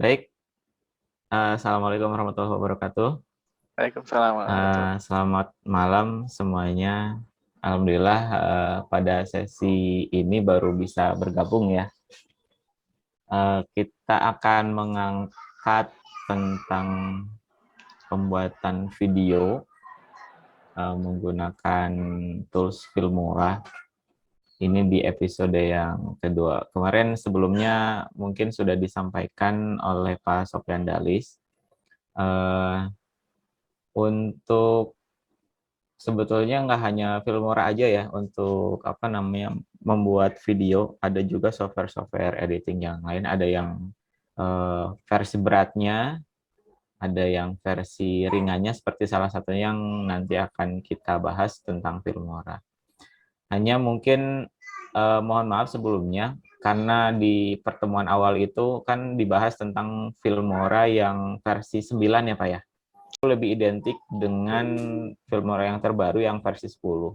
Baik, Assalamualaikum warahmatullahi wabarakatuh. Waalaikumsalam warahmatullahi. Selamat malam semuanya. Alhamdulillah pada sesi ini baru bisa bergabung ya. Kita akan mengangkat tentang pembuatan video menggunakan tools Filmora. Ini di episode yang kedua. Kemarin sebelumnya mungkin sudah disampaikan oleh Pak Sofyan Dalis. Untuk sebetulnya nggak hanya Filmora aja ya untuk membuat video, ada juga software-software editing yang lain, ada yang versi beratnya, ada yang versi ringannya seperti salah satunya yang nanti akan kita bahas tentang Filmora. Hanya mungkin mohon maaf sebelumnya karena di pertemuan awal itu kan dibahas tentang Filmora yang versi 9 ya Pak ya. Lebih identik dengan Filmora yang terbaru yang versi 10.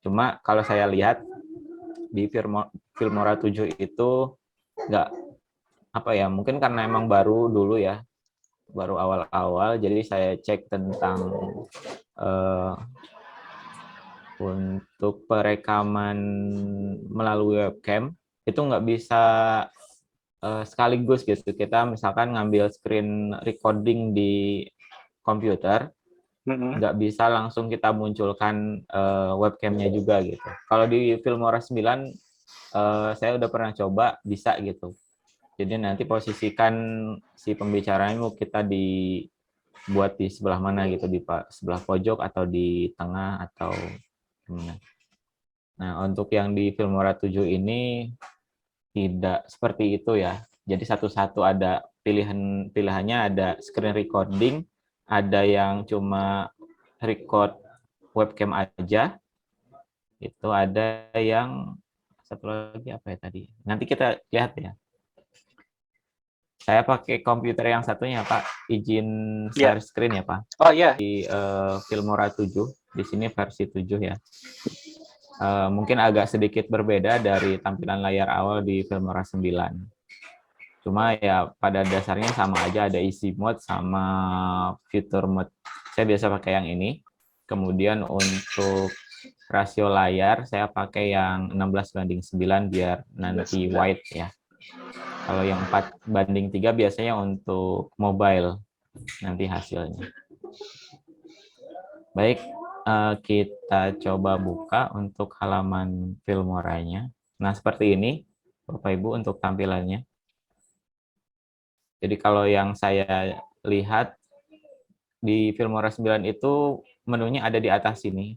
Cuma kalau saya lihat di Filmora 7 itu nggak mungkin karena emang baru dulu ya, baru awal-awal, jadi saya cek tentang untuk perekaman melalui webcam itu nggak bisa sekaligus gitu. Kita misalkan ngambil screen recording di komputer, nggak bisa langsung kita munculkan webcamnya juga gitu. Kalau di Filmora 9 saya udah pernah coba bisa gitu. Jadi nanti posisikan si pembicaranya kita dibuat di sebelah mana gitu, di sebelah pojok atau di tengah atau gimana. Nah, untuk yang di Filmora 7 ini tidak seperti itu ya. Jadi satu-satu ada pilihannya, ada screen recording, ada yang cuma record webcam aja, itu ada yang satu lagi apa ya tadi. Nanti kita lihat ya. Saya pakai komputer yang satunya Pak, izin share screen ya Pak. Oh iya. Di Filmora 7, di sini versi 7 ya. Mungkin agak sedikit berbeda dari tampilan layar awal di Filmora 9. Cuma ya pada dasarnya sama aja, ada easy mode sama feature mode. Saya biasa pakai yang ini. Kemudian untuk rasio layar saya pakai yang 16:9 biar nanti wide ya. Kalau yang 4:3 biasanya untuk mobile nanti hasilnya. Baik, kita coba buka untuk halaman Filmoranya. Nah, seperti ini Bapak Ibu untuk tampilannya. Jadi kalau yang saya lihat di Filmora 9 itu menunya ada di atas sini.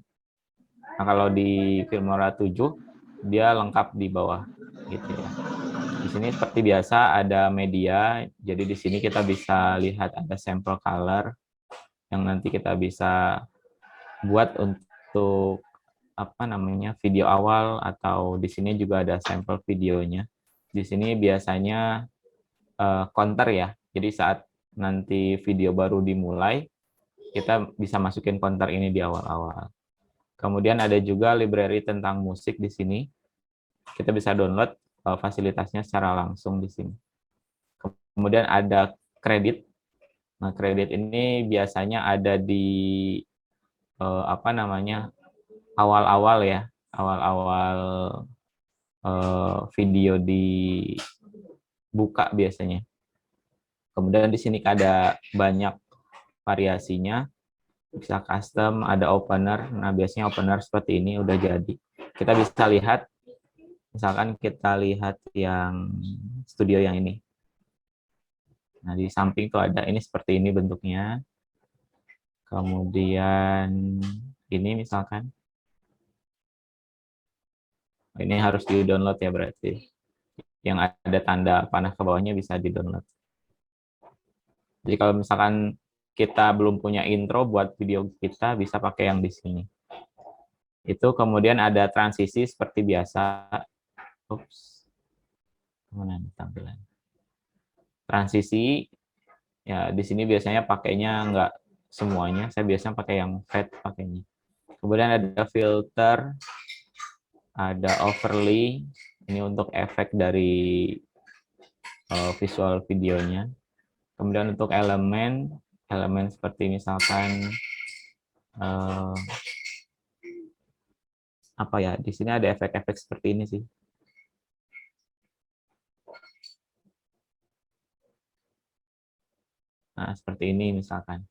Nah, kalau di Filmora 7 dia lengkap di bawah gitu ya. Di sini seperti biasa ada media, jadi di sini kita bisa lihat ada sampel color yang nanti kita bisa buat untuk video awal, atau di sini juga ada sampel videonya. Di sini biasanya counter ya. Jadi saat nanti video baru dimulai, kita bisa masukin counter ini di awal-awal. Kemudian ada juga library tentang musik di sini. Kita bisa download fasilitasnya secara langsung di sini. Kemudian ada kredit. Nah, kredit ini biasanya ada di awal-awal ya, awal-awal video dibuka biasanya. Kemudian di sini ada banyak variasinya, bisa custom, ada opener. Nah, biasanya opener seperti ini udah jadi. Kita bisa lihat, misalkan kita lihat yang studio yang ini. Nah, di samping tuh ada, ini seperti ini bentuknya. Kemudian ini misalkan. Ini harus di-download ya berarti. Yang ada tanda panah ke bawahnya bisa di-download. Jadi kalau misalkan kita belum punya intro buat video kita, bisa pakai yang di sini. Itu kemudian ada transisi seperti biasa. Mana tampilan? Transisi, ya di sini biasanya pakainya nggak semuanya. Saya biasanya pakai yang fade pakainya. Kemudian ada filter, ada overlay. Ini untuk efek dari visual videonya. Kemudian untuk elemen seperti misalkan apa ya, di sini ada efek-efek seperti ini sih. Nah, seperti ini misalkan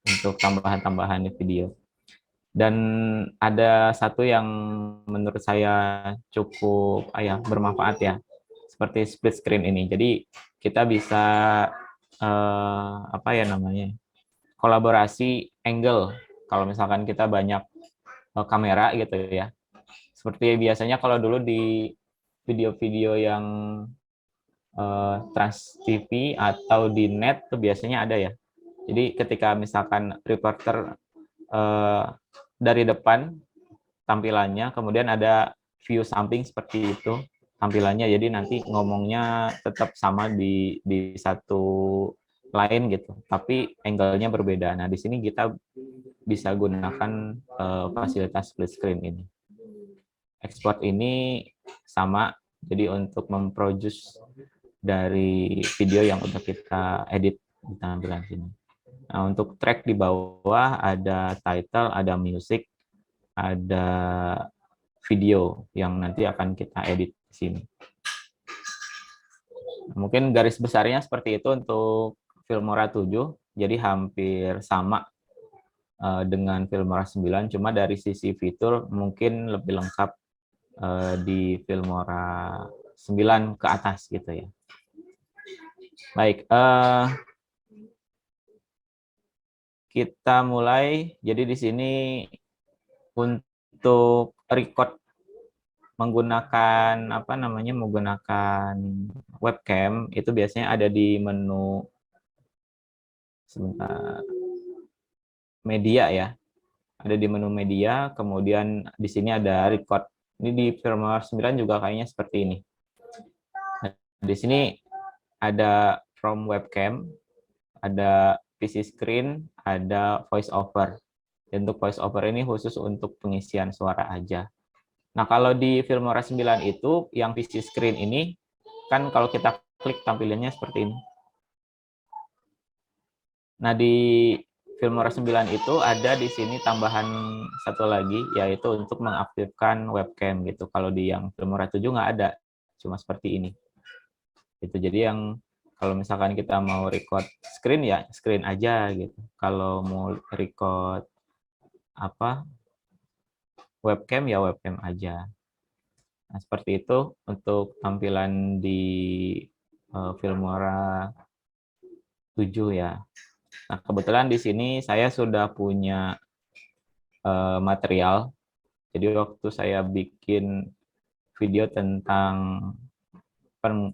untuk tambahan-tambahan di video. Dan ada satu yang menurut saya cukup bermanfaat ya, seperti split screen ini. Jadi kita bisa kolaborasi angle. Kalau misalkan kita banyak kamera gitu ya. Seperti biasanya kalau dulu di video-video yang Trans TV atau di net tuh biasanya ada ya. Jadi ketika misalkan reporter dari depan tampilannya, kemudian ada view samping seperti itu tampilannya. Jadi nanti ngomongnya tetap sama di satu lain gitu, tapi angle-nya berbeda. Nah, di sini kita bisa gunakan fasilitas split screen ini. Export ini sama, jadi untuk memproduce dari video yang udah kita edit di tampilan sini. Nah, untuk track di bawah ada title, ada music, ada video yang nanti akan kita edit di sini. Mungkin garis besarnya seperti itu untuk Filmora 7, jadi hampir sama dengan Filmora 9, cuma dari sisi fitur mungkin lebih lengkap di Filmora 9 ke atas gitu ya. Baik, kita mulai. Jadi di sini untuk record menggunakan menggunakan webcam itu biasanya ada di menu media ya. Ada di menu media, kemudian di sini ada record. Ini di firmware 9 juga kayaknya seperti ini. Nah, di sini ada from webcam, ada PC screen, ada voice over. Dan untuk voice over ini khusus untuk pengisian suara aja. Nah, kalau di Filmora 9 itu yang PC screen ini kan kalau kita klik tampilannya seperti ini. Nah, di Filmora 9 itu ada di sini tambahan satu lagi, yaitu untuk mengaktifkan webcam gitu. Kalau di yang Filmora 7 nggak ada, cuma seperti ini. Itu jadi yang kalau misalkan kita mau record screen ya screen aja gitu. Kalau mau record webcam ya webcam aja. Nah, seperti itu untuk tampilan di Filmora 7 ya. Nah, kebetulan di sini saya sudah punya material. Jadi waktu saya bikin video tentang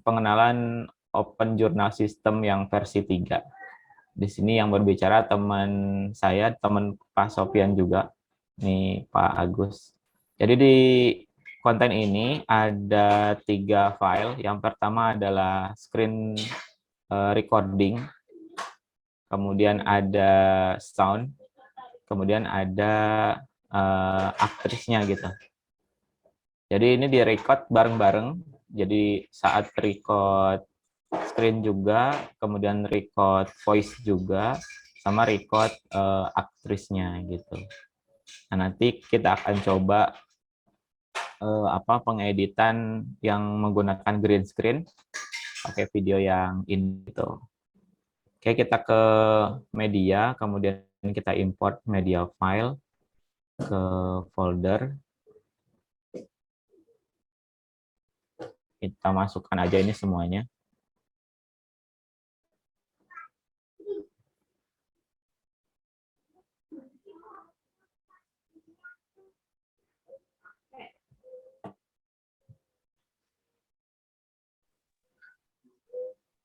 pengenalan Open Journal System yang versi 3. Di sini yang berbicara teman saya, teman Pak Sofian juga, nih Pak Agus. Jadi di konten ini ada 3 file. Yang pertama adalah screen recording, kemudian ada sound, kemudian ada aktrisnya gitu. Jadi ini di-record bareng-bareng. Jadi saat record screen juga, kemudian record voice juga, sama record aktrisnya gitu. Nah, nanti kita akan coba pengeditan yang menggunakan green screen pakai video yang ini gitu. Oke, kita ke media, kemudian kita import media file ke folder. Kita masukkan aja ini semuanya.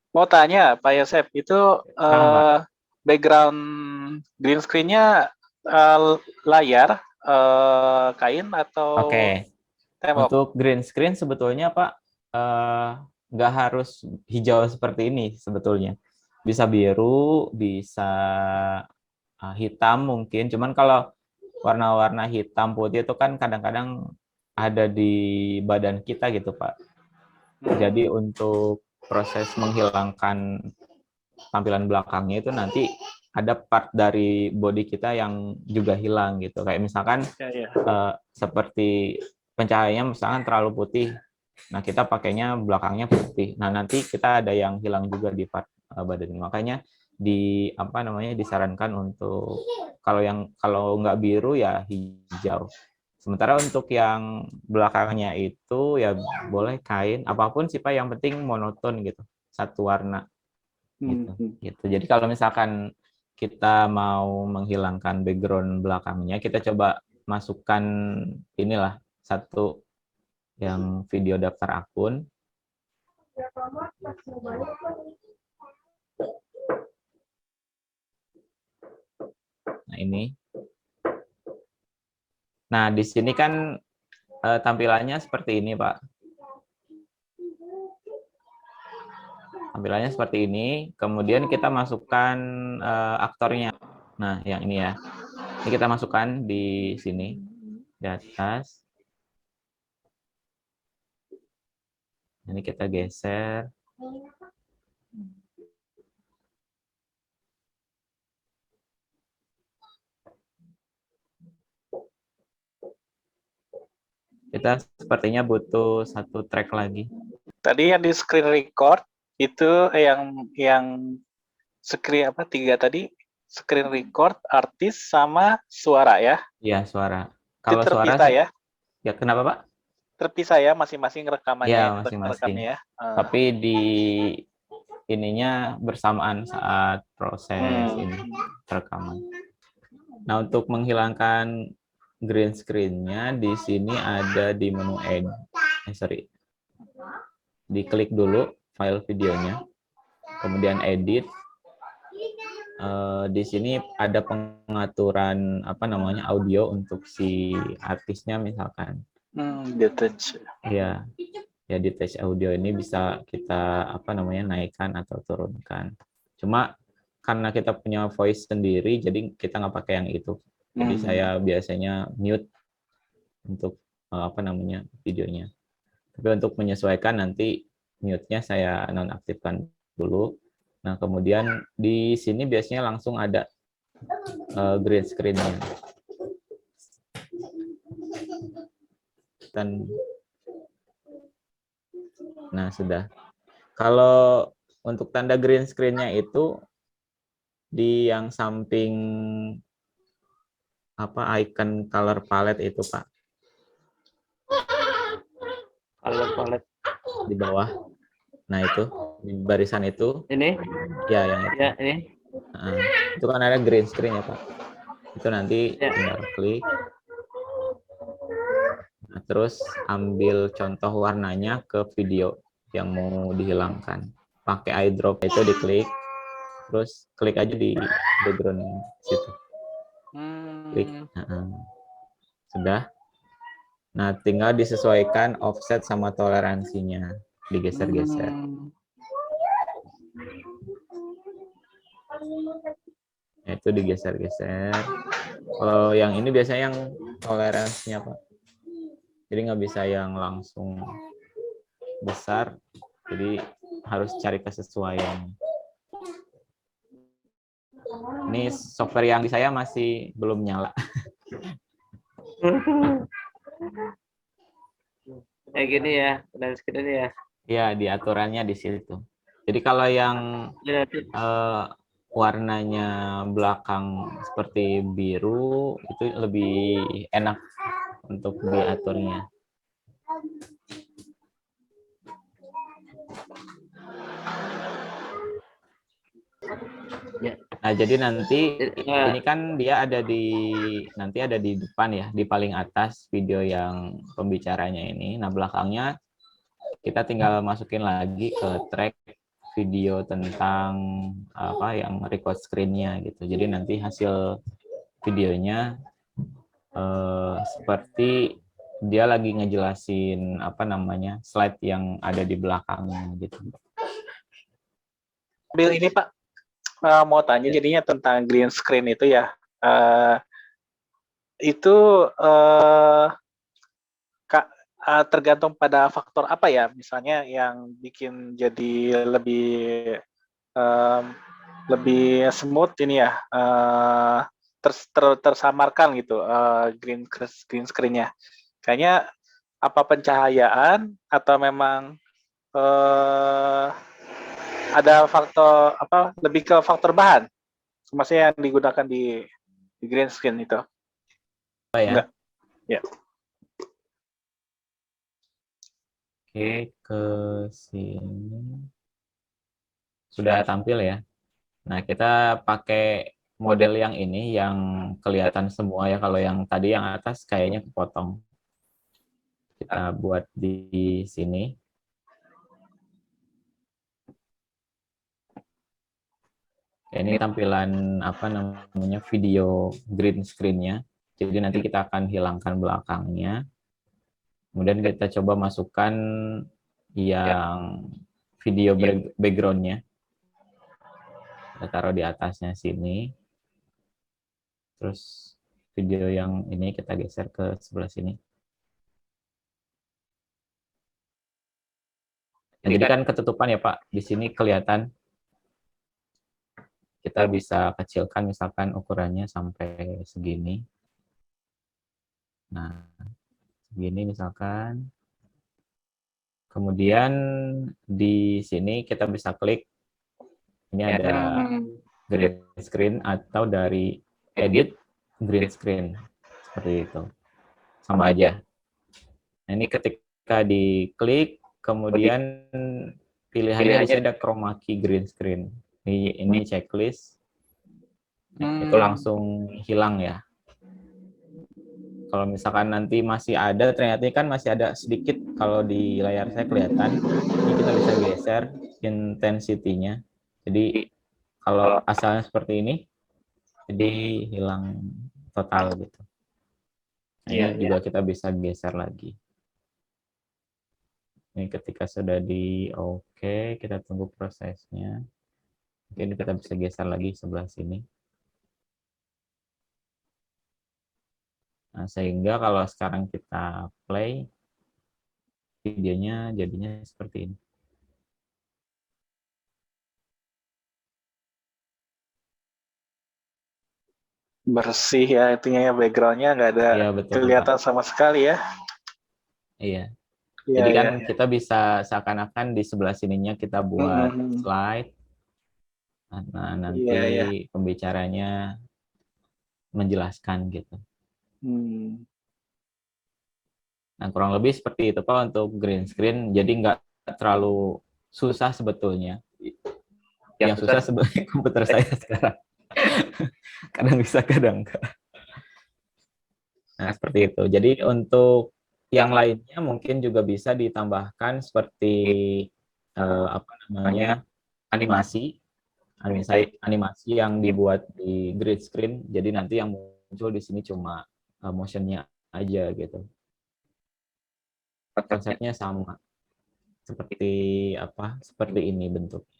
Mau tanya, Pak Yosef, itu background green screen-nya layar, kain atau tembok? Untuk green screen sebetulnya Pak nggak harus hijau seperti ini sebetulnya. Bisa biru, bisa hitam mungkin. Cuman kalau warna-warna hitam putih itu kan kadang-kadang ada di badan kita gitu Pak. Jadi untuk proses menghilangkan tampilan belakangnya itu nanti ada part dari body kita yang juga hilang gitu. Kayak misalkan seperti pencahayaannya misalkan terlalu putih. Nah, kita pakainya belakangnya putih. Nah, nanti kita ada yang hilang juga di part badan. Makanya disarankan untuk kalau nggak biru ya hijau. Sementara untuk yang belakangnya itu ya boleh kain apapun sih Pak, yang penting monoton gitu, satu warna gitu. Jadi kalau misalkan kita mau menghilangkan background belakangnya, kita coba masukkan inilah satu yang video daftar akun. Nah, ini. Nah, di sini kan tampilannya seperti ini, Pak. Tampilannya seperti ini. Kemudian kita masukkan aktornya. Nah, yang ini ya. Ini kita masukkan di sini, di atas. Ini kita geser. Kita sepertinya butuh satu track lagi. Tadi yang di screen record itu yang screen apa 3 tadi? Screen record, artis sama suara ya? Iya, suara. Itu Kalau suara terpisah ya? Ya, kenapa, Pak? Terpisah ya masing-masing rekamannya, Ya, masing-masing. rekamnya ya. Tapi di ininya bersamaan saat proses ini rekaman. Nah, untuk menghilangkan green screen-nya di sini ada di menu diklik dulu file videonya, kemudian edit. Di sini ada pengaturan audio untuk si artisnya misalkan. Detach. Iya. Ya, detach audio ini bisa kita naikkan atau turunkan. Cuma karena kita punya voice sendiri, jadi kita nggak pakai yang itu. Jadi saya biasanya mute untuk videonya. Tapi untuk menyesuaikan nanti mute-nya saya nonaktifkan dulu. Nah, kemudian di sini biasanya langsung ada green screen-nya. Dan nah, sudah. Kalau untuk tanda green screen-nya itu di yang samping icon color palette itu, Pak. Color palette di bawah. Nah, itu di barisan itu. Ini? Ya, yang itu. Ya, ini. Itu kan ada green screen ya, Pak. Itu nanti tinggal klik. Nah, terus ambil contoh warnanya ke video yang mau dihilangkan. Pakai eyedrop itu diklik. Terus klik aja di background situ. Klik. Sudah. Nah, tinggal disesuaikan offset sama toleransinya. Digeser-geser. Itu digeser-geser. Kalau yang ini biasanya yang toleransinya, Pak. Jadi nggak bisa yang langsung besar. Jadi harus cari kesesuaian. Ini software yang di saya masih belum nyala. Kayak gini ya, dan sekitarnya ya. Ya, di aturannya di situ. Jadi kalau yang warnanya belakang seperti biru, itu lebih enak untuk diaturnya. Nah, jadi nanti ini kan dia ada nanti ada di depan ya, di paling atas video yang pembicaranya ini. Nah, belakangnya kita tinggal masukin lagi ke track video tentang yang record screen-nya gitu. Jadi nanti hasil videonya seperti dia lagi ngejelasin slide yang ada di belakangnya gitu. Ambil ini Pak, mau tanya jadinya tentang green screen itu ya. Itu tergantung pada faktor apa ya, misalnya yang bikin jadi lebih smooth ini ya, tersamarkan gitu green screen-nya. Kayaknya apa pencahayaan atau memang ada faktor apa lebih ke faktor bahan, maksudnya yang digunakan di green screen itu? Apa ya? Enggak. Ya. Oke, ke sini. Sudah tampil ya. Nah, kita pakai model yang ini yang kelihatan semua ya. Kalau yang tadi yang atas kayaknya kepotong. Kita buat di sini. Ini tampilan apa namanya video green screen-nya. Jadi nanti kita akan hilangkan belakangnya. Kemudian kita coba masukkan yang video background-nya. Kita taruh di atasnya sini. Terus video yang ini kita geser ke sebelah sini. Nah, jadi kan ketutupan ya Pak. Di sini kelihatan. Kita bisa kecilkan misalkan ukurannya sampai segini. Nah, segini misalkan. Kemudian di sini kita bisa klik. Ini ada green screen atau dari edit green screen. Seperti itu. Sama aja. Nah, ini ketika diklik, kemudian pilihannya di sini ada chroma key green screen. Ini checklist. Itu langsung hilang ya. Kalau misalkan nanti masih ada, ternyata kan masih ada sedikit kalau di layar saya kelihatan. Ini kita bisa geser intensity-nya. Jadi kalau asalnya seperti ini, jadi hilang total gitu. Nah, ini juga kita bisa geser lagi. Ini ketika sudah di oke, kita tunggu prosesnya. Mungkin kita bisa geser lagi sebelah sini. Nah, sehingga kalau sekarang kita play, videonya jadinya seperti ini. Bersih ya, intinya ya, background-nya nggak ada Iya, betul, kelihatan Pak. sama sekali ya. Iya. Iya, Jadi kan iya. kita bisa seakan-akan di sebelah sininya kita buat slide. Nah, nanti Iya, iya. pembicaranya menjelaskan gitu. Nah, kurang lebih seperti itu Pak untuk green screen. Jadi nggak terlalu susah sebetulnya. Yang susah sebenarnya komputer saya sekarang. Kadang bisa, kadang enggak. Nah, seperti itu. Jadi untuk yang lainnya mungkin juga bisa ditambahkan seperti apa namanya animasi yang dibuat di green screen. Jadi nanti yang muncul di sini cuma motionnya aja gitu. Konsepnya sama seperti apa? Seperti ini bentuknya.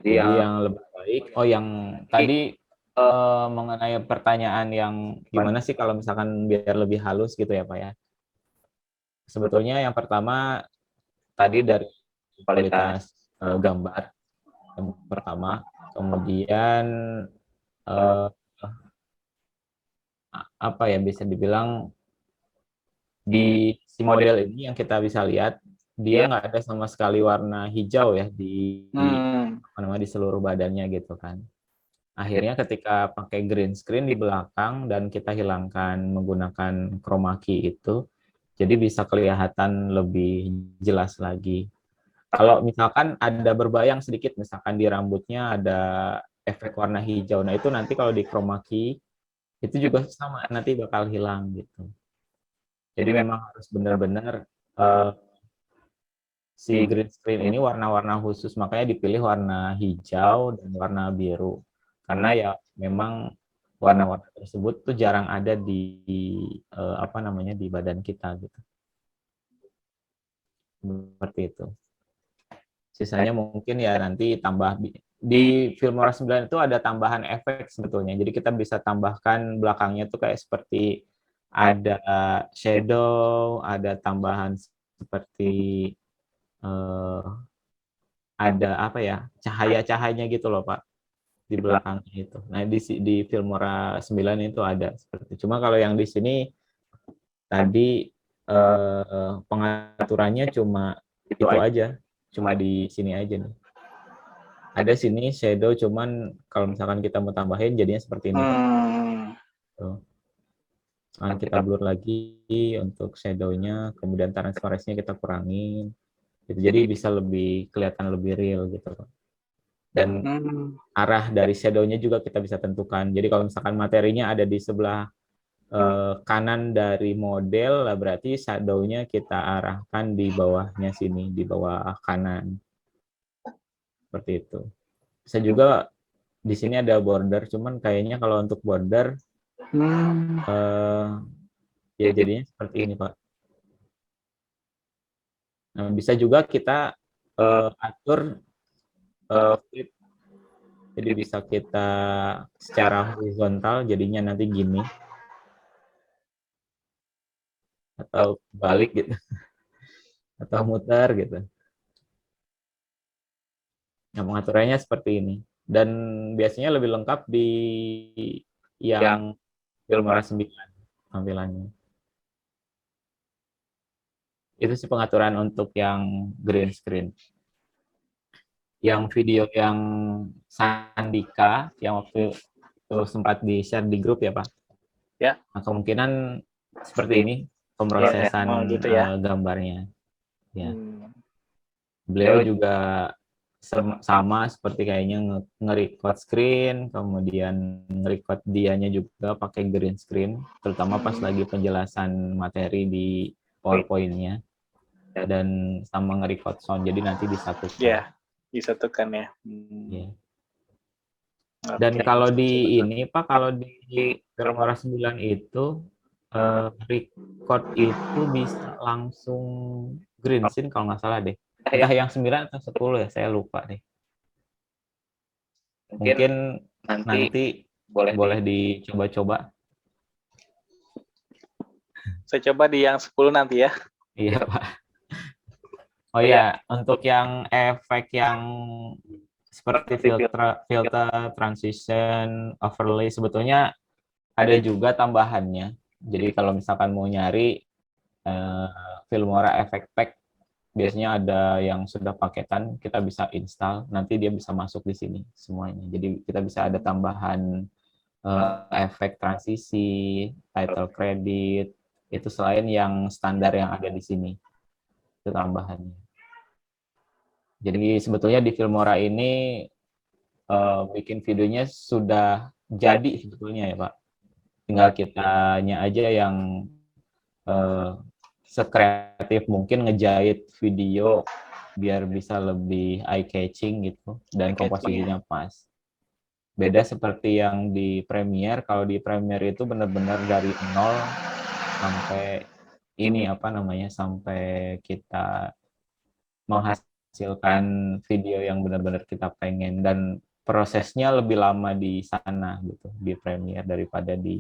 Jadi yang lebih baik. Oh, yang tadi mengenai pertanyaan yang gimana sih kalau misalkan biar lebih halus gitu ya Pak ya. Sebetulnya yang pertama tadi dari kualitas gambar yang pertama, kemudian apa ya bisa dibilang di si model ini yang kita bisa lihat dia nggak ada sama sekali warna hijau ya di apa namanya di seluruh badannya gitu kan. Akhirnya ketika pakai green screen di belakang dan kita hilangkan menggunakan chroma key itu, jadi bisa kelihatan lebih jelas lagi. Kalau misalkan ada berbayang sedikit, misalkan di rambutnya ada efek warna hijau, nah itu nanti kalau di chroma key itu juga sama, nanti bakal hilang gitu. Jadi memang harus benar-benar si green screen ini warna-warna khusus, makanya dipilih warna hijau dan warna biru. Karena ya memang warna-warna tersebut tuh jarang ada di apa namanya di badan kita gitu. Seperti itu. Sisanya mungkin ya nanti tambah di Filmora 9 itu ada tambahan efek sebetulnya. Jadi kita bisa tambahkan belakangnya tuh kayak seperti ada shadow, ada tambahan seperti ada apa ya, cahaya-cahayanya gitu loh Pak di belakangnya itu. Nah di Filmora 9 itu ada seperti. Cuma kalau yang di sini tadi pengaturannya cuma itu aja, cuma di sini aja nih. Ada sini shadow, cuman kalau misalkan kita mau tambahin jadinya seperti ini Pak. Tuh. Nah, kita blur lagi untuk shadow-nya, kemudian transparansinya kita kurangin. Gitu. Jadi bisa lebih kelihatan lebih real gitu Pak. Dan arah dari shadow-nya juga kita bisa tentukan. Jadi kalau misalkan materinya ada di sebelah kanan dari model, lah berarti shadow-nya kita arahkan di bawahnya sini, di bawah kanan. Seperti itu. Bisa juga di sini ada border, cuman kayaknya kalau untuk border ya jadinya seperti ini Pak. Nah, bisa juga kita atur flip. Jadi bisa kita secara horizontal jadinya nanti gini. Atau balik gitu. Atau muter gitu. Nah, pengaturannya seperti ini. Dan biasanya lebih lengkap di yang Filmora 9 tampilannya. Itu sih pengaturan untuk yang green screen. Yang video yang Sandika, yang waktu itu sempat di-share di grup ya Pak? Ya. Nah, kemungkinan seperti ini pemrosesan gitu ya. gambarnya. Ya. Beliau juga sama seperti kayaknya nge-record screen, kemudian nge-record dianya juga pakai green screen, terutama pas lagi penjelasan materi di PowerPoint-nya, dan sama nge-record sound, jadi nanti disatukan. Ya, disatukan ya. Ya. Dan kalau di ini Pak, kalau di Filmora 9 itu record itu bisa langsung green screen kalau nggak salah deh. Entah yang 9 atau 10 ya, saya lupa deh. Mungkin nanti boleh dicoba-coba. Saya coba di yang 10 nanti ya. Iya Pak. Oh iya, untuk yang efek yang seperti filter, transition, overlay, sebetulnya ada juga tambahannya. Jadi kalau misalkan mau nyari Filmora Effect Pack, biasanya ada yang sudah paketan, kita bisa install, nanti dia bisa masuk di sini semuanya. Jadi kita bisa ada tambahan efek transisi, title credit, itu selain yang standar yang ada di sini. Itu tambahannya. Jadi sebetulnya di Filmora ini bikin videonya sudah jadi sebetulnya ya Pak. Tinggal kitanya aja yang sekreatif mungkin ngejahit video biar bisa lebih eye catching gitu dan komposisinya pas. Beda seperti yang di Premiere, kalau di Premiere itu benar-benar dari nol sampai ini apa namanya, sampai kita menghasilkan video yang benar-benar kita pengen, dan prosesnya lebih lama di sana gitu, di Premiere daripada di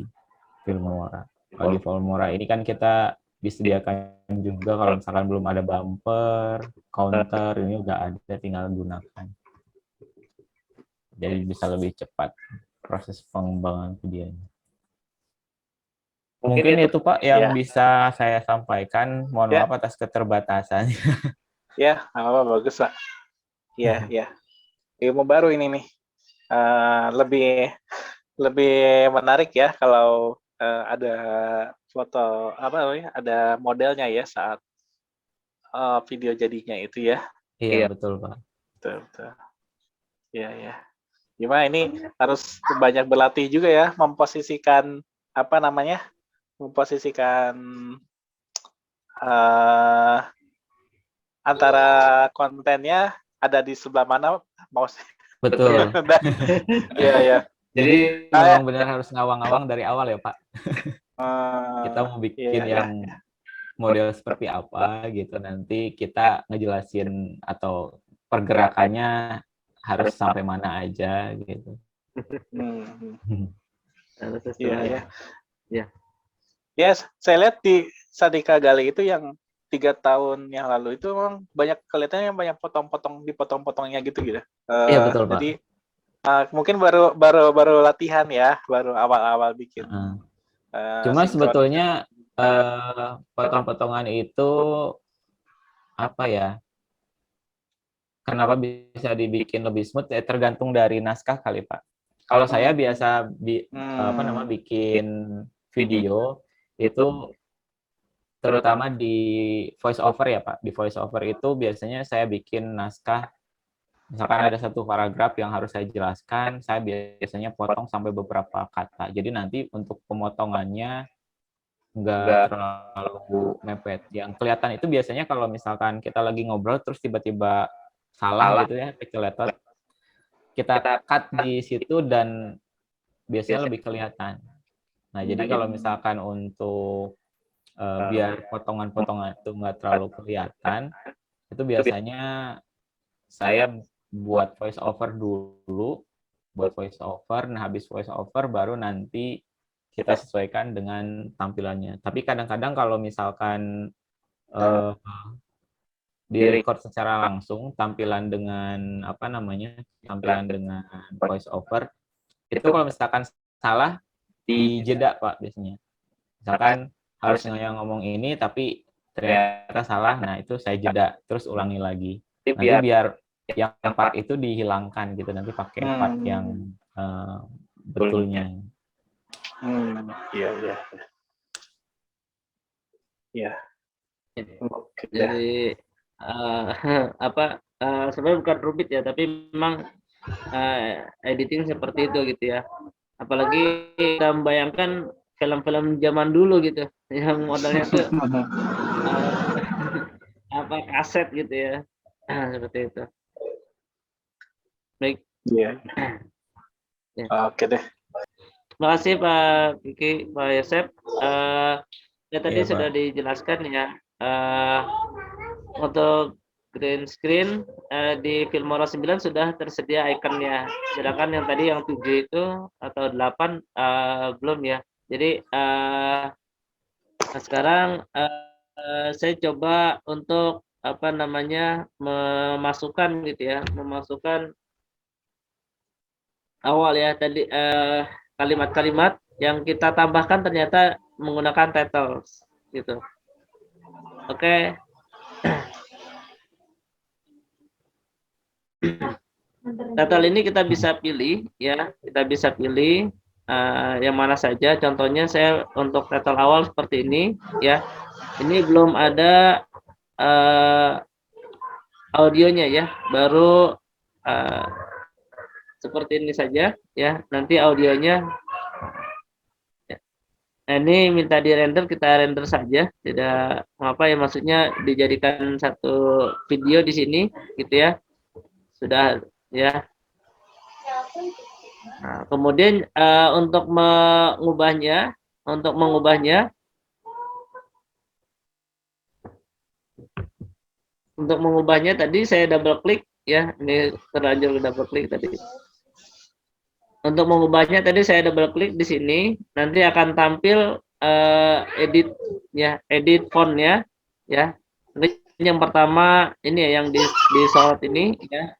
Filmora. Kalau di Filmora ini kan kita disediakan juga kalau misalkan belum ada bumper, counter, ini udah ada, tinggal gunakan. Jadi bisa lebih cepat proses pengembangan videonya. Mungkin itu Pak yang bisa saya sampaikan. Mohon maaf atas keterbatasannya. Ya, apa bagus Pak. Iya, ya. Ilmu baru ini nih. Lebih menarik ya kalau ada foto apa namanya, ada modelnya ya saat video jadinya itu ya. Iya, betul Pak. Betul. Iya, ya. Gimana ini harus banyak berlatih juga ya, memposisikan apa namanya, memposisikan antara kontennya ada di sebelah mana mouse. Betul. Iya, ya. Jadi memang benar harus ngawang-ngawang dari awal ya Pak. Kita mau bikin yang model seperti apa gitu, nanti kita ngejelasin atau pergerakannya harus sampai mana aja gitu. Iya, ya. Yes, saya lihat di Sadika Gali itu yang 3 tahun yang lalu itu memang banyak kelihatannya banyak dipotong-potongnya gitu. Iya betul Pak. Jadi mungkin baru latihan ya, baru awal-awal bikin Heeh. Cuma sinkron. sebetulnya potong-potongan itu apa ya? Kenapa bisa dibikin lebih smooth? Ya tergantung dari naskah kali Pak. Kalau saya biasa bikin video itu terutama di voice over ya Pak. Di voice over itu biasanya saya bikin naskah. Misalkan ada satu paragraf yang harus saya jelaskan, saya biasanya potong sampai beberapa kata. Jadi nanti untuk pemotongannya nggak terlalu mepet. Yang kelihatan itu biasanya kalau misalkan kita lagi ngobrol terus tiba-tiba salah gitu ya, keceletot, kita cut di situ dan biasanya lebih kelihatan. Nah, jadi kalau misalkan untuk biar potongan-potongan itu nggak terlalu kelihatan, itu biasanya saya buat voice over dulu, nah habis voice over baru nanti kita sesuaikan dengan tampilannya. Tapi kadang-kadang kalau misalkan di record secara langsung tampilan dengan tampilan dengan voice over itu kalau misalkan salah dijeda Pak biasanya. Misalkan harusnya ngomong ini tapi ternyata salah, nah itu saya jeda terus ulangi lagi. Nanti biar yang part itu dihilangkan gitu, nanti pakai part yang betulnya. Iya. Iya. Oke. Jadi sebenarnya bukan rumit ya, tapi memang editing seperti itu gitu ya. Apalagi kita membayangkan film-film zaman dulu gitu, yang modalnya tuh kaset gitu ya. Seperti itu. Baik. Iya. Ya. Oke deh. Terima kasih Pak Kiki, Pak Yosep. Ya tadi Iya, sudah Pak. dijelaskan ya. Untuk green screen di Filmora 9 sudah tersedia ikonnya. Sedangkan yang tadi yang 7 itu atau 8 belum ya. Jadi sekarang saya coba untuk memasukkan gitu ya, memasukkan awal ya tadi kalimat-kalimat yang kita tambahkan ternyata menggunakan titles gitu. Oke. Title ini kita bisa pilih ya, kita bisa pilih yang mana saja. Contohnya saya untuk title awal seperti ini ya. Ini belum ada audionya ya, baru seperti ini saja ya. Nanti audionya Nah, ini minta di render, kita render saja, tidak apa ya, maksudnya dijadikan satu video di sini gitu ya, sudah ya. Nah, kemudian untuk mengubahnya tadi saya double klik ya, ini terlanjur double klik tadi. Untuk mengubahnya tadi saya double klik di sini, nanti akan tampil edit ya, edit fontnya ya. Ini yang pertama ini ya, yang disorot ini ya.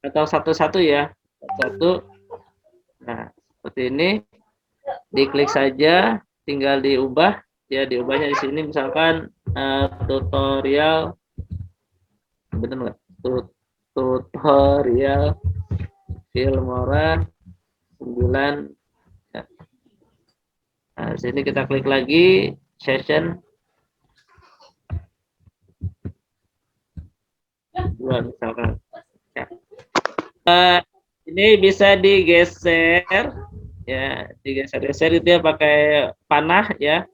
Atau satu-satu ya, satu. Nah seperti ini, diklik saja, tinggal diubah ya, diubahnya di sini misalkan tutorial, benar nggak? Tutorial Filmora 9 ya. Nah, sini kita klik lagi session 2 misalkan ya. Ini bisa digeser ya, digeser-geser itu ya pakai panah ya,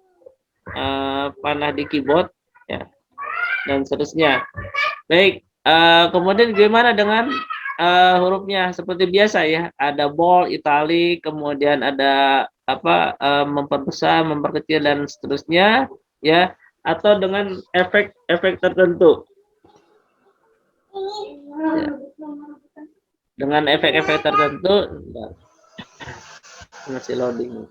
panah di keyboard ya, dan seterusnya. Baik, kemudian gimana dengan hurufnya? Seperti biasa ya, ada bold, italic, kemudian ada memperbesar, memperkecil dan seterusnya ya, atau dengan efek-efek tertentu. Ya. dengan efek-efek tertentu. Masih loading.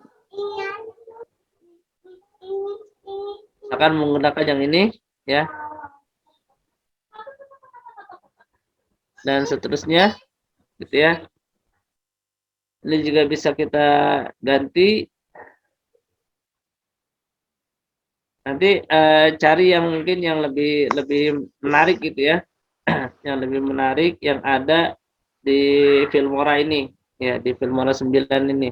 Akan menggunakan yang ini ya, dan seterusnya gitu ya. Ini juga bisa kita ganti. Nanti cari yang mungkin yang lebih menarik gitu ya, yang lebih menarik yang ada di Filmora ini ya, di Filmora 9 ini,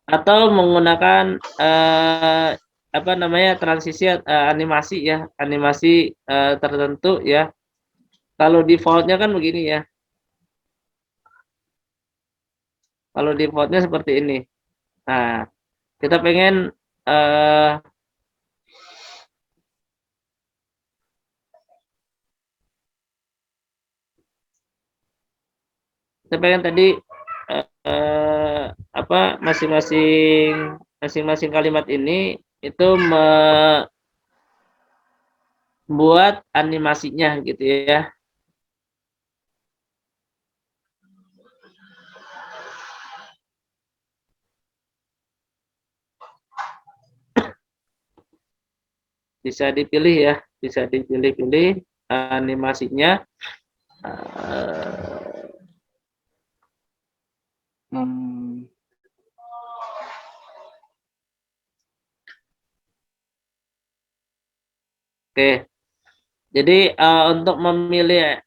atau menggunakan apa namanya, transisi animasi ya, animasi tertentu ya. Kalau defaultnya kan begini ya, kalau defaultnya seperti ini. Nah, kita pengen tadi apa, masing-masing kalimat ini itu membuat animasinya gitu ya. Bisa dipilih ya, bisa dipilih-pilih animasinya. Oke, jadi untuk memilih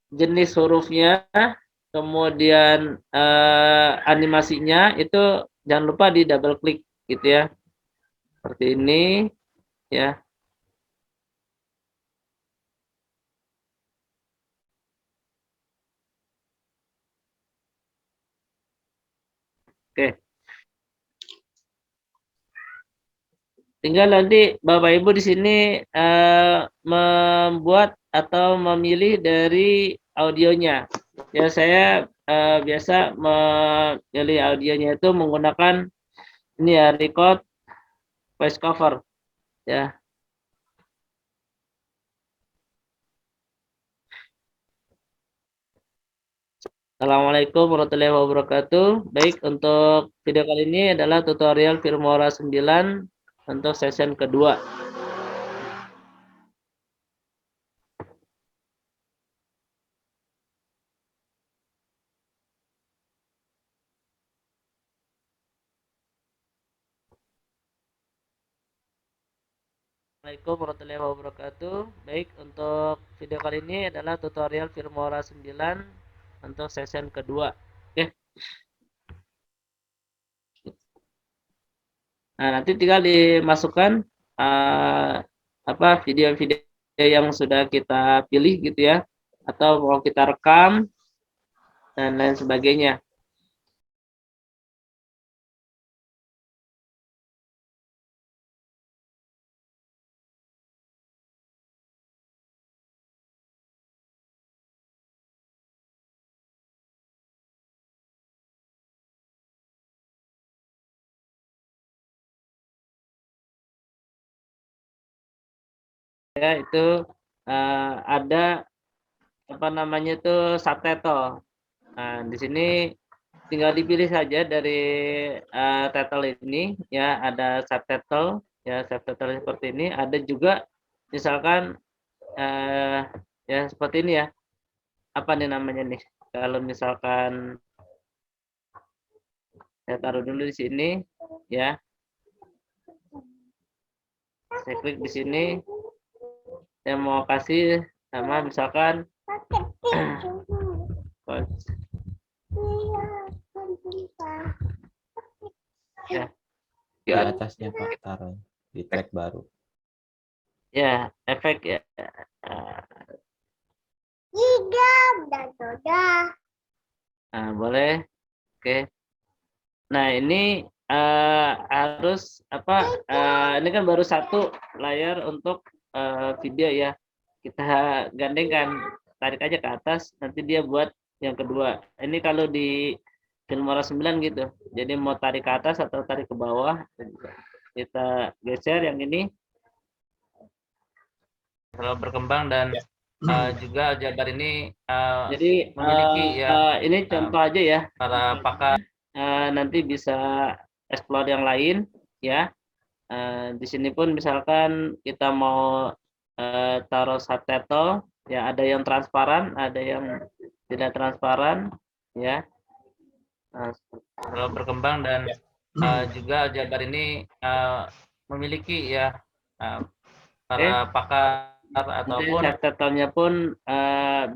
jenis hurufnya, kemudian animasinya itu jangan lupa di double klik gitu ya, seperti ini ya. Oke, tinggal nanti Bapak Ibu di sini membuat atau memilih dari audionya ya. Saya biasa memilih audionya itu menggunakan ini ya, record voice cover ya. Assalamualaikum warahmatullahi wabarakatuh. Baik, untuk video kali ini adalah tutorial Filmora 9 untuk session kedua. Assalamualaikum warahmatullahi wabarakatuh. Baik, untuk video kali ini adalah tutorial Filmora 9 untuk session kedua. Oke. Nah, nanti tinggal dimasukkan apa, video-video yang sudah kita pilih gitu ya, atau mau kita rekam dan lain sebagainya. Ya, itu ada apa namanya itu subtitle. Nah, di sini tinggal dipilih saja dari title ini ya, ada subtitle ya, subtitle seperti ini. Ada juga misalkan ya seperti ini ya. Apa nih namanya nih? Kalau misalkan saya taruh dulu di sini ya. Saya klik di sini. Saya mau kasih nama misalkan ya, di atasnya Pak, taruh di tag baru ya, efek ya. Nah, boleh. Oke. Nah, ini harus apa, ini kan baru satu layar untuk video ya. Kita gandengkan, tarik aja ke atas, nanti dia buat yang kedua. Ini kalau di Filmora 9 gitu. Jadi mau tarik ke atas atau tarik ke bawah, kita geser yang ini. Kalau berkembang dan juga Aljabar ini Jadi memiliki ya ini contoh aja ya. para pakar. Nanti bisa explore yang lain ya. Di sini pun misalkan kita mau taruh subtitle, ya ada yang transparan, ada yang tidak transparan, ya. Kalau berkembang dan juga Aljabar ini memiliki ya para pakar ataupun subtitlenya pun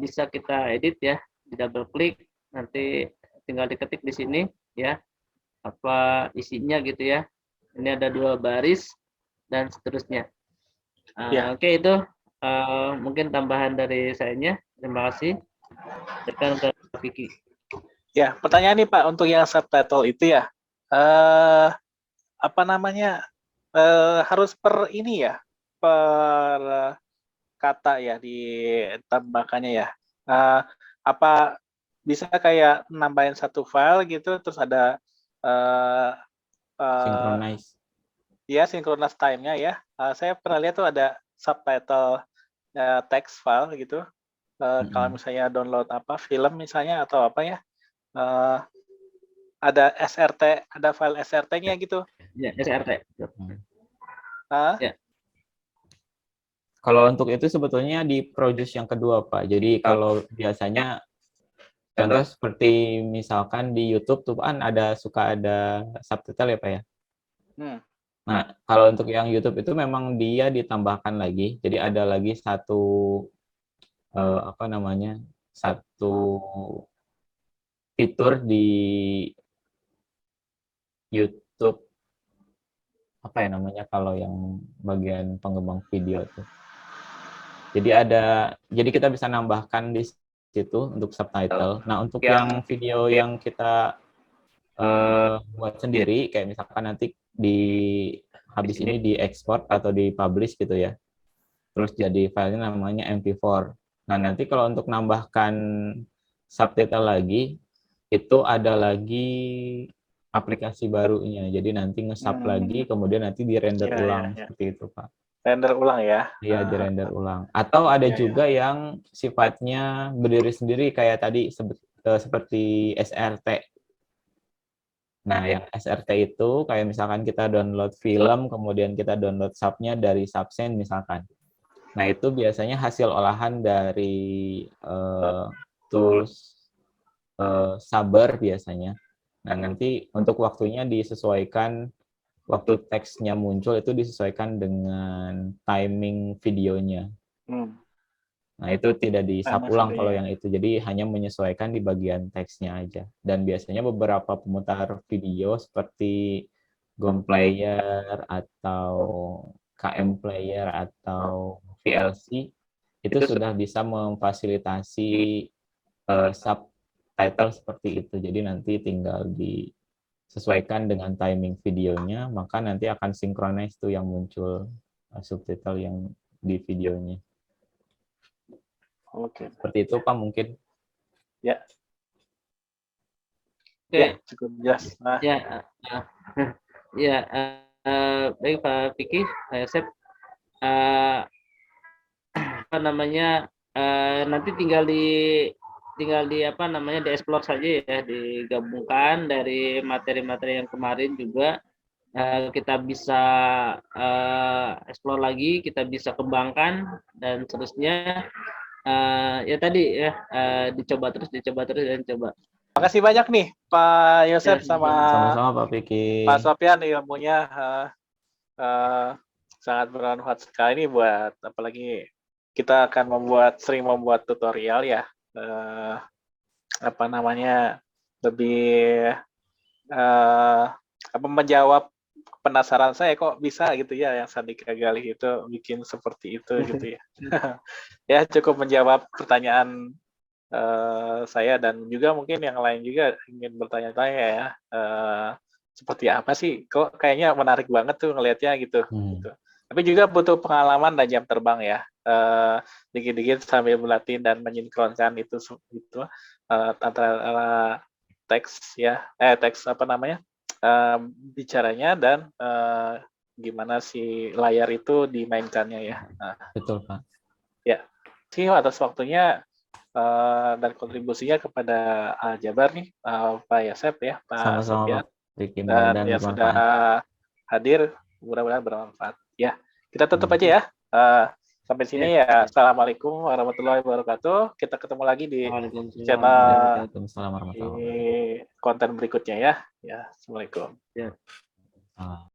bisa kita edit ya, di double klik, nanti tinggal diketik di sini ya apa isinya gitu ya. Ini ada 2 baris dan seterusnya. Oke, itu mungkin tambahan dari sayanya. Terima kasih. Silakan ke Vicky. Ya, pertanyaan nih Pak, untuk yang subtitle itu ya, apa namanya, harus per ini ya, per kata ya ditambahkannya ya. Apa bisa kayak nambahin satu file gitu, terus ada Synchronize. ya synchronize time-nya ya. Saya pernah lihat tuh ada subtitle text file gitu. Kalau misalnya download apa film misalnya atau apa ya, ada SRT, ada file SRT-nya gitu. Ya, SRT. Ya. Kalau untuk itu sebetulnya di produce yang kedua, Pak. Jadi kalau biasanya contoh seperti misalkan di YouTube tuh kan suka ada subtitle ya, Pak ya. Nah, kalau untuk yang YouTube itu memang dia ditambahkan lagi. Jadi ada lagi satu satu fitur di YouTube apa ya namanya kalau yang bagian pengembang video tuh. Jadi kita bisa nambahkan di situ untuk subtitle. Nah, untuk yang video yang kita buat sendiri, kayak misalkan nanti habis ini diekspor atau dipublish gitu ya. Terus jadi filenya namanya MP4. Nah, nanti kalau untuk nambahkan subtitle lagi, itu ada lagi aplikasi barunya. Jadi nanti nge-sub lagi, kemudian nanti di-render ulang, seperti itu, Pak. Render ulang ya? Iya, di-render ulang. Atau ada juga yang sifatnya berdiri sendiri, kayak tadi seperti SRT. Nah, yang SRT itu kayak misalkan kita download film, kemudian kita download subnya dari Subsen misalkan. Nah, itu biasanya hasil olahan dari tools Saber biasanya. Nah, nanti untuk waktunya disesuaikan, waktu teksnya muncul itu disesuaikan dengan timing videonya. Nah, itu tidak di-sub ulang kalau yang itu. Jadi hanya menyesuaikan di bagian teksnya aja. Dan biasanya beberapa pemutar video seperti GOM Player atau KM Player atau VLC itu sudah bisa memfasilitasi subtitle seperti itu. Jadi nanti tinggal disesuaikan dengan timing videonya, maka nanti akan synchronize tuh yang muncul subtitle yang di videonya. Oke. Seperti itu, Pak, mungkin. Ya. Oke. Ya, cukup jelas. Baik Pak Vicky, Yosep. Nanti tinggal dieksplor saja ya, digabungkan dari materi-materi yang kemarin juga. Kita bisa explore lagi, kita bisa kembangkan dan seterusnya. Ya tadi ya, dicoba terus dan coba. Makasih banyak nih Pak Yosep sama-sama Pak Vicky. Pak Sofyan, ilmunya sangat bermanfaat sekali nih buat, apalagi kita akan sering membuat tutorial ya, lebih menjawab penasaran saya kok bisa gitu ya yang Sandika Galih itu bikin seperti itu gitu ya. Ya cukup menjawab pertanyaan saya, dan juga mungkin yang lain juga ingin bertanya-tanya ya, seperti apa sih kok kayaknya menarik banget tuh ngelihatnya gitu. Tapi juga butuh pengalaman dan jam terbang ya, dikit-dikit sambil berlatih dan menyinkronkan itu antara teks bicaranya dan gimana si layar itu dimainkannya ya. Betul, Pak. Ya. kasih atas waktunya dan kontribusinya kepada Aljabar nih, Pak Yasep ya, Pak Sama-sama Sofian, Pak Riki, dan mudah-mudahan yang sudah bermanfaat. hadir, mudah-mudahan bermanfaat. Ya, kita tutup Amin. aja ya. Sampai sini Ya. ya. Assalamualaikum warahmatullahi wabarakatuh. Kita ketemu lagi di Waalaikumsalam. channel Waalaikumsalam warahmatullahi di konten berikutnya ya. Ya, assalamualaikum. Ya. wabarakatuh.